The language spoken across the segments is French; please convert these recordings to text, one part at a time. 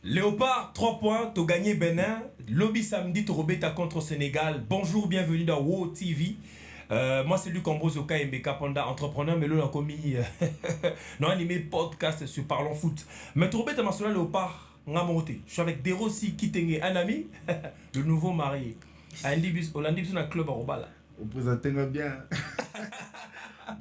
Léopard, 3 points, tu as gagné Bénin. Lobby samedi, tu rebeta contre Sénégal. Bonjour, bienvenue dans WOW TV. Moi, c'est Luc Ambroso KMBK Panda, entrepreneur, mais là, on a commis non animé podcast sur Parlons Foot. Mais tu rebeta ma sola Léopard, Ngamote. Je suis avec Derossi Kitenge, un ami, le nouveau marié. Andibus, Olandibus, un club à Robala. Vous présentez bien.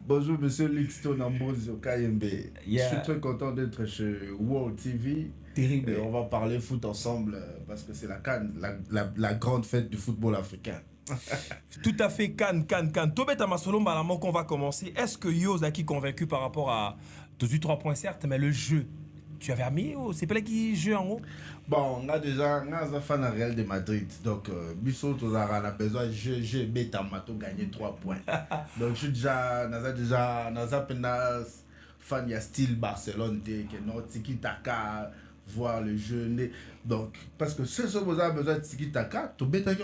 Bonjour, monsieur Lixton Ambrosio KMB. Yeah. Je suis très content d'être chez WOW TV. Terrible. Et on va parler foot ensemble parce que c'est la CAN, la grande fête du football africain. Tout à fait, Cannes. Tobeta Masolo Malamon qu'on va commencer. Est-ce que Yo Zaki convaincu par rapport à 3 points certes, mais le jeu, tu avais mis c'est pas là qui joue en haut? Bon, on a déjà un fan à Real de Madrid. Donc, Bissot, on a besoin de jeu bêta mato gagner 3 points. Donc, je suis déjà fan de style Barcelone, qui est notre Tiki Taka, voir le jeu. Donc, parce que ce que vous avez besoin de Tiki Taka, tu bêta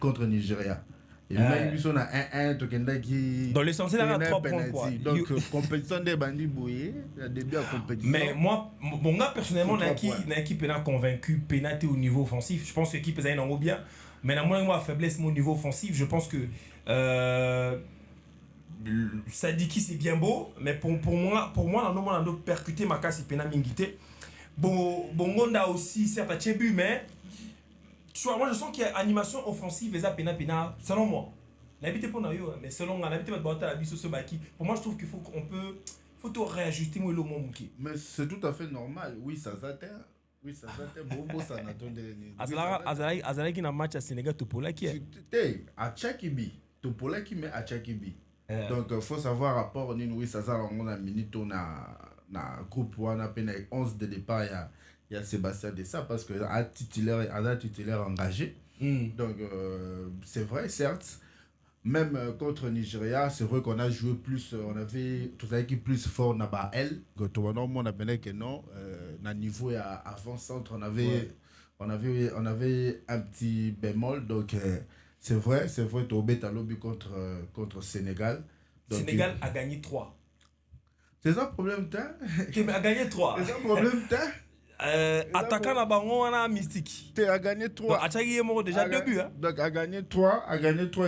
contre Nigeria. Et même si on a 1-1, qui. Dans l'essentiel, on a 3 points. Quoi. Donc, compétition des bandits bouillés, le début de compétition. Mais moi, personnellement, l'équipe est convaincu, pénaté au niveau offensif. Je pense que l'équipe est en haut bien. Mais moi, faiblesse au niveau offensif, je pense que. Sadiki, c'est bien beau, mais pour moi, on a percuté ma casse et péna mingité. Bon, Gonda aussi, certes, à Tchebu, mais. Tu vois, moi je sens qu'il y a animation offensive et ça pena selon moi. L'habité pour nous, mais selon moi, l'habité de la biso ce baki. Pour moi, je trouve qu'il faut faut tout réajuster moi le moment. Mais c'est tout à fait normal. Oui, ça s'atteint. Oui, ça s'atteint. Bon, ça n'attend Azala qui n'a match à Sénégal Topola qui est. À Tchakibi, Topola qui met à Tchakibi. Donc, il faut savoir rapport oui, ça on a minute on a groupe on a peine 11 de départ il y a Sébastien Dessa parce que un titulaire engagé. Donc c'est vrai certes même contre Nigeria c'est vrai qu'on a joué plus on avait tout ça qui plus fort na ba elle que tout le monde a peine que non na niveau avant centre on avait un petit bémol donc c'est vrai Tobé a lobby contre Sénégal. Donc, Sénégal a gagné 3. C'est ça le problème, Qui a gagné 3. C'est ça le problème, attaquant la bango, on a mystique. Tu as gagné 3. Donc, Achagi est déjà 2 buts. Donc, a gagné 3,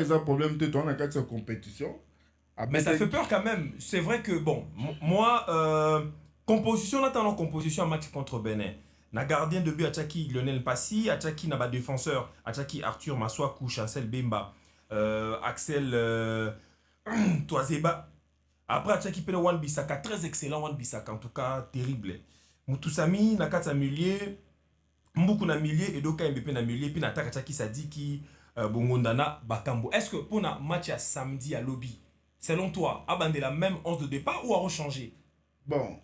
c'est ça le problème, tu as gagné cette compétition. Mais ça fait peur quand même. C'est vrai que, bon, moi, composition, là, en composition en match contre Bénin. Na gardien de but Achaki Lionel Passy, Achaki n'a pas défenseur, Achaki Arthur Maswaku, Chancel Bemba, Axel Toazeba. Après Achaki Pele Wan Bissaka, très excellent Wan Bissaka, en tout cas terrible. Moutousami, Nakata Milier, Mbuku na Milier, et Doka Mbepe na Milier, puis Nataka Achaki Sadiki, Bongondana, Bakambo. Est-ce que pour un match à samedi à Lobby, selon toi, abandonner la même 11 de départ ou à rechanger? Bon,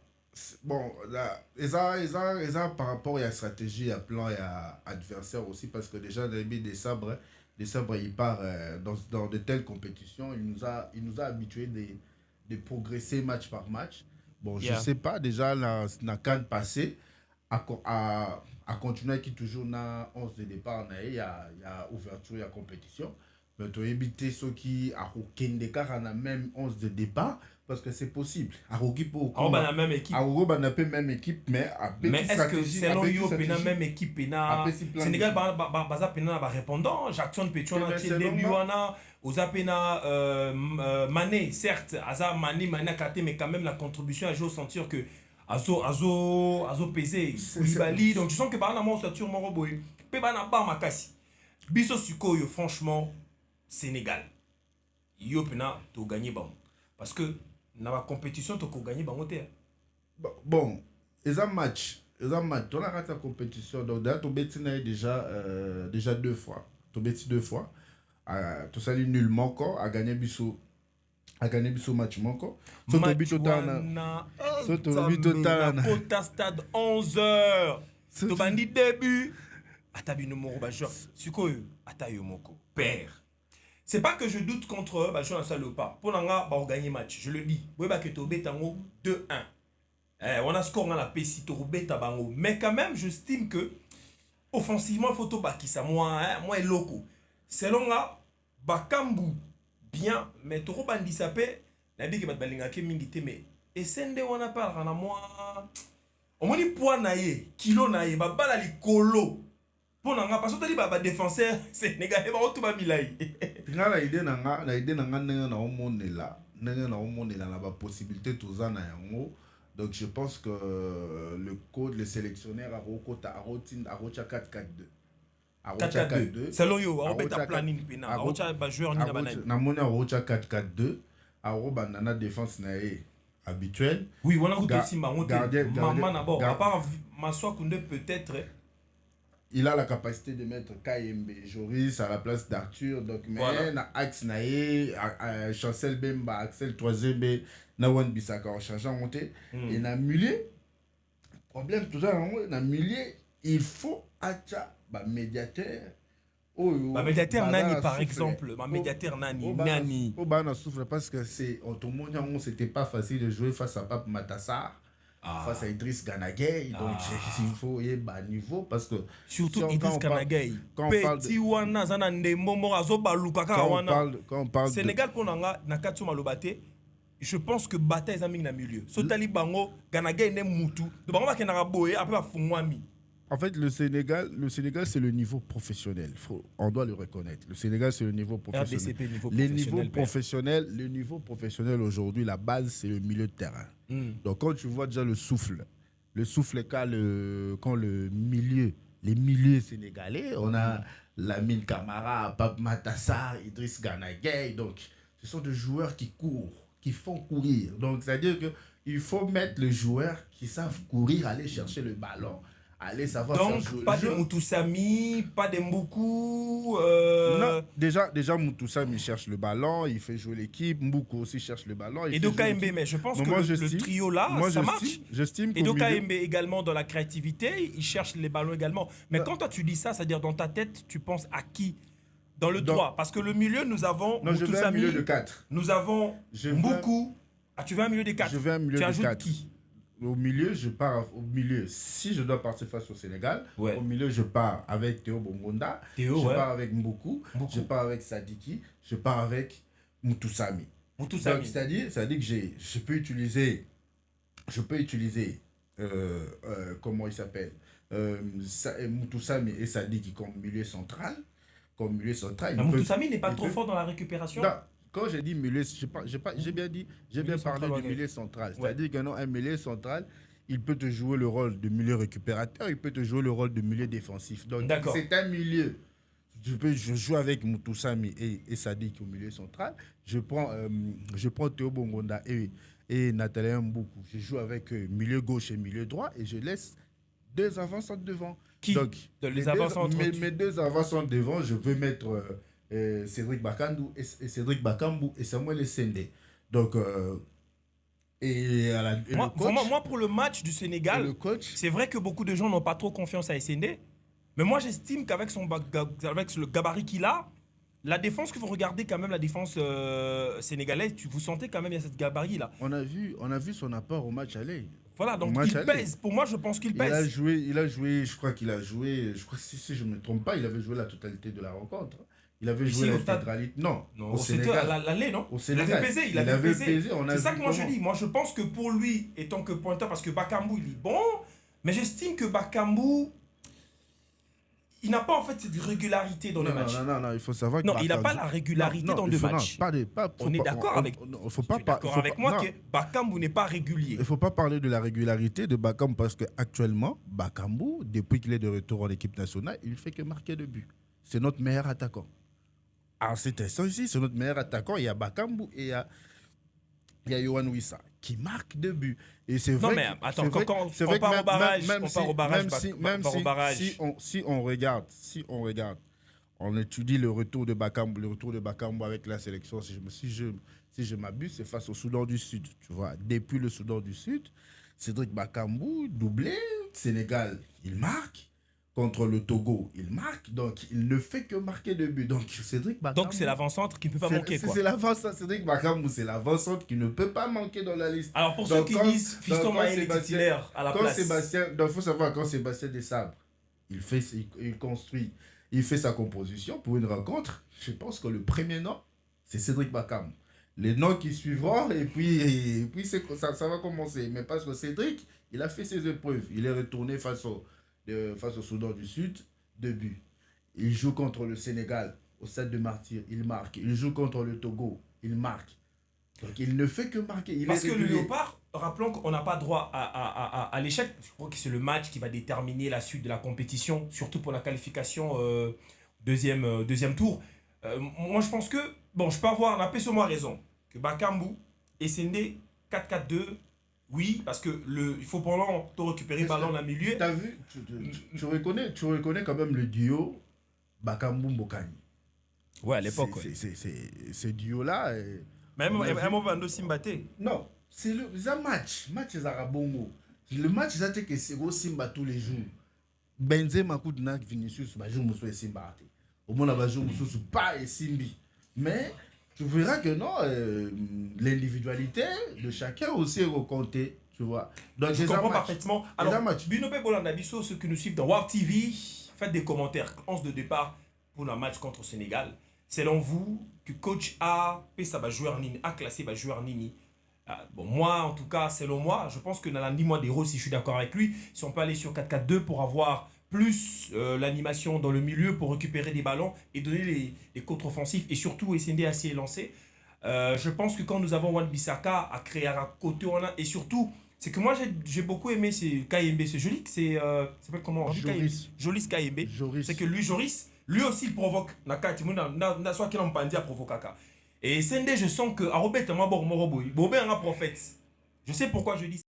là, ils ont par rapport à la stratégie, à plan et à adversaire aussi, parce que déjà, début décembre, il part dans de telles compétitions, il nous a habitués de progresser match par match. Bon, je sais pas, déjà, la CAN passé, à continuer qui toujours na 11 de départ, il y a ouverture, il y a compétition. Mais tu as évité ceux qui ont aucun écart en la même 11 de départ parce que c'est possible. À la même équipe. Même équipe, mais est-ce que selon yo la même équipe Sénégal va répondant Jackson Pétion début Ozapena Mané certes Azar Mané Kate mais quand même la contribution à jouer sentir que Azo pesé Koulibaly donc tu sens que par la monstature mon roboy pe bana ba makasi biso sukoyo franchement Sénégal yo pena to gagner bon parce que dans la compétition tu gagner bon bon ils ont match on a raté la compétition donc là tu bêtis déjà 2 fois tu bêtis 2 fois tu salis nullement encore à gagner biso match manko so to bit total na Kota stade 11h to bandi début atabi numéro bajor sikoyo atayo moko père. C'est pas que je doute contre eux, je suis dans pas. Pour l'anga, on gagner match. Je le dis. Vous voyez que tu as 2-1. On a score dans la PC, tu as bango. Mais quand même, j'estime que offensivement, il faut tout baki ça. Moi, loco. Selon là, Bakambu, bien, mais tu as dit sapé, la bille qui va te balinga qui mingité, mais et sende on a pas, moi. Au moins, poids naïe, kilo naïe, bala li kolo. Pour nga parce que tu dis bah défenseur sénégalais ba tout ba milai. Nga la idée nanga na omonela, na omonela na ba possibilité tozana yango. Donc je pense que le code, le sélectionneur a rokota a rocha 4-4-2. 4-4-2. Selon yo, a beta planning pina. A rocha ba joueur ni na banani. Na mona rocha 4-4-2. A roba nana défense na habituel. Oui, on a route aussi maman d'abord. À part Massoua Koundé peut-être. Il a la capacité de mettre KMB Joris à la place d'Arthur. Donc, mais voilà. Axe Naé, Chancel Bemba, Axel 3B, Nawan Bissaka, on change en monté. Et na milieu, problème tout ça, na milieu, il faut acha médiateur. Médiateur Nani par exemple, médiateur Nani. On souffle parce que c'est en tout monde, c'était pas facile de jouer face à Pape Matassar. Face à Idriss Ganagay, donc il faut y avoir niveau parce que surtout Idriss Ganagay petit wana zana ndembo mo azobaluka ka wana quand on parle Sénégal pour nanga na katso malobate je pense que bataille ezaming na milieu so tali bango Ganagay ne mutu de bango ba kenaka boye après ba fungwami. En fait, le Sénégal, c'est le niveau professionnel. On doit le reconnaître. Le Sénégal, c'est le niveau professionnel. RDCP, Le niveau professionnel aujourd'hui, la base, c'est le milieu de terrain. Donc, quand tu vois déjà le souffle quand les milieux sénégalais, on a Lamine Camara, Pape Matassar, Idriss Ganagay. Donc, ce sont des joueurs qui courent, qui font courir. Donc, c'est-à-dire qu'il faut mettre les joueurs qui savent courir, aller chercher le ballon. Allez savoir donc pas de Moutoussamy, pas de Mboukou. Non, déjà Moutoussamy cherche le ballon, il fait jouer l'équipe. Mboukou aussi cherche le ballon. Et de KMB, mais je pense que le trio là, ça marche. Et de KMB également dans la créativité, il cherche les ballons également. Mais quand toi tu dis ça, c'est-à-dire dans ta tête, tu penses à qui? Dans le droit, parce que le milieu, nous avons Moutoussamy, je veux un milieu de 4. Nous avons Mboukou. Ah, tu veux un milieu de 4? Je veux un milieu de 4. Tu ajoutes qui? Au milieu, je pars au milieu. Si je dois partir face au Sénégal, au milieu, je pars avec Théo Bongonda, je pars avec Mboukou, je pars avec Sadiki, je pars avec Moutoussamy. C'est-à-dire que je peux utiliser comment il s'appelle, Moutoussamy et Sadiki comme milieu central. Moutoussamy n'est pas trop fort dans la récupération. Non. Quand j'ai dit milieu, j'ai bien parlé du milieu central. C'est-à-dire qu'un milieu central, il peut te jouer le rôle de milieu récupérateur, il peut te jouer le rôle de milieu défensif. Donc, c'est un milieu. Je joue avec Moutoussamy et Sadik au milieu central. Je prends Théo Bongonda et Nathalie Mboukou. Je joue avec milieu gauche et milieu droit et je laisse 2 avançants devant. Qui? Donc, mes 2 avançants devant, je veux mettre... Cédric Bakambou et Samuel Essendé. Donc, moi, pour le match du Sénégal, c'est vrai que beaucoup de gens n'ont pas trop confiance à Essendé. Mais moi, j'estime qu'avec avec le gabarit qu'il a, la défense, qu'il faut regarder quand même la défense sénégalaise, vous sentez quand même il y a cette gabarit-là. On a vu son apport au match aller. Voilà, donc il pèse. Pour moi, je pense qu'il pèse. Il a joué, je crois si je ne me trompe pas, il avait joué la totalité de la rencontre. Il avait joué l'intégralité. Non, au Sénégal. À l'aller, non? Au Sénégal. Il avait pesé. C'est ça que moi je dis. Moi, je pense que pour lui, et tant que pointeur, parce que Bakambou, il est bon, mais j'estime que Bakambou, il n'a pas en fait cette régularité dans les matchs. Non, il faut savoir que il n'a pas la régularité dans les matchs. On est d'accord avec moi que Bakambou n'est pas régulier. Il ne faut pas parler de la régularité de Bakambou parce qu'actuellement, Bakambou, depuis qu'il est de retour en équipe nationale, il ne fait que marquer de buts. C'est notre meilleur attaquant. À cet instant ici, c'est notre meilleur attaquant. Il y a Bakambou et il y a Yohan Wissa qui marque 2 buts. Et c'est vrai. Non, mais attends, quand on part au barrage, si on regarde, on étudie le retour de Bakambou avec la sélection. Si je m'abuse, c'est face au Soudan du Sud. Tu vois, depuis le Soudan du Sud, Cédric Bakambou, doublé, Sénégal, il marque. Contre le Togo, il marque, donc il ne fait que marquer 2 buts. Donc Cédric Bakambou. Donc c'est l'avant-centre qui ne peut pas manquer. C'est l'avant-centre, Cédric Bakambou, c'est l'avant-centre qui ne peut pas manquer dans la liste. Alors pour ceux qui disent Fiston Maël est titulaire à la place. Il faut savoir quand Sébastien Desabre, il construit, il fait sa composition pour une rencontre. Je pense que le premier nom, c'est Cédric Bakambou. Les noms qui suivront, et puis ça va commencer. Mais parce que Cédric, Il a fait ses épreuves. Il est retourné face au Soudan du Sud, 2 buts. Il joue contre le Sénégal au Stade de Martyr, il marque. Il joue contre le Togo, il marque. Donc il ne fait que marquer. Parce que le Léopard, rappelons qu'on n'a pas droit à l'échec. Je crois que c'est le match qui va déterminer la suite de la compétition, surtout pour la qualification deuxième tour. Moi, je pense que, bon, je peux avoir, on a plus ou moins raison, que Bakambu et Sende 4-4-2, oui, parce que il faut pendant te récupérer le ballon dans le milieu. Tu as vu, tu reconnais quand même le duo Bakambu-Mbokani. Ouais, à l'époque. Ce duo-là. Même Vando Simbate. Non, c'est un match. Match Zarabongo. Le match, c'est que c'est au Simba tous les jours. Benzema, Koudnak, Vinicius, Bajou Moussou et Simba. Au moins, Bajou Moussou, pas et Simbi. Mais tu verras que non, l'individualité de chacun aussi est recomptée. Tu vois. Donc, je comprends parfaitement. Alors, Binope Bolandabiso, ceux qui nous suivent dans WAP TV, faites des commentaires. 11 de départ pour le match contre le Sénégal. Selon vous, que coach A, ça va jouer Nini, A classé va jouer Nini. Bon, moi, en tout cas, selon moi, je pense que dans l'année mois d'héros, si je suis d'accord avec lui, si on peut aller sur 4-4-2 pour avoir plus l'animation dans le milieu, pour récupérer des ballons et donner les contre-offensifs et surtout essayer d'essayer lancer. Je pense que quand nous avons Wan-Bissaka à créer à côté, et surtout, c'est que moi j'ai beaucoup aimé KMB, c'est joli, c'est s'appelle comment Joris KMB. C'est que lui, Joris, lui aussi il provoque. Soit qu'il en pandi à provoquer. Et Sende, je sens que Arobet, moi, bon, un prophète. Je sais pourquoi je dis ça.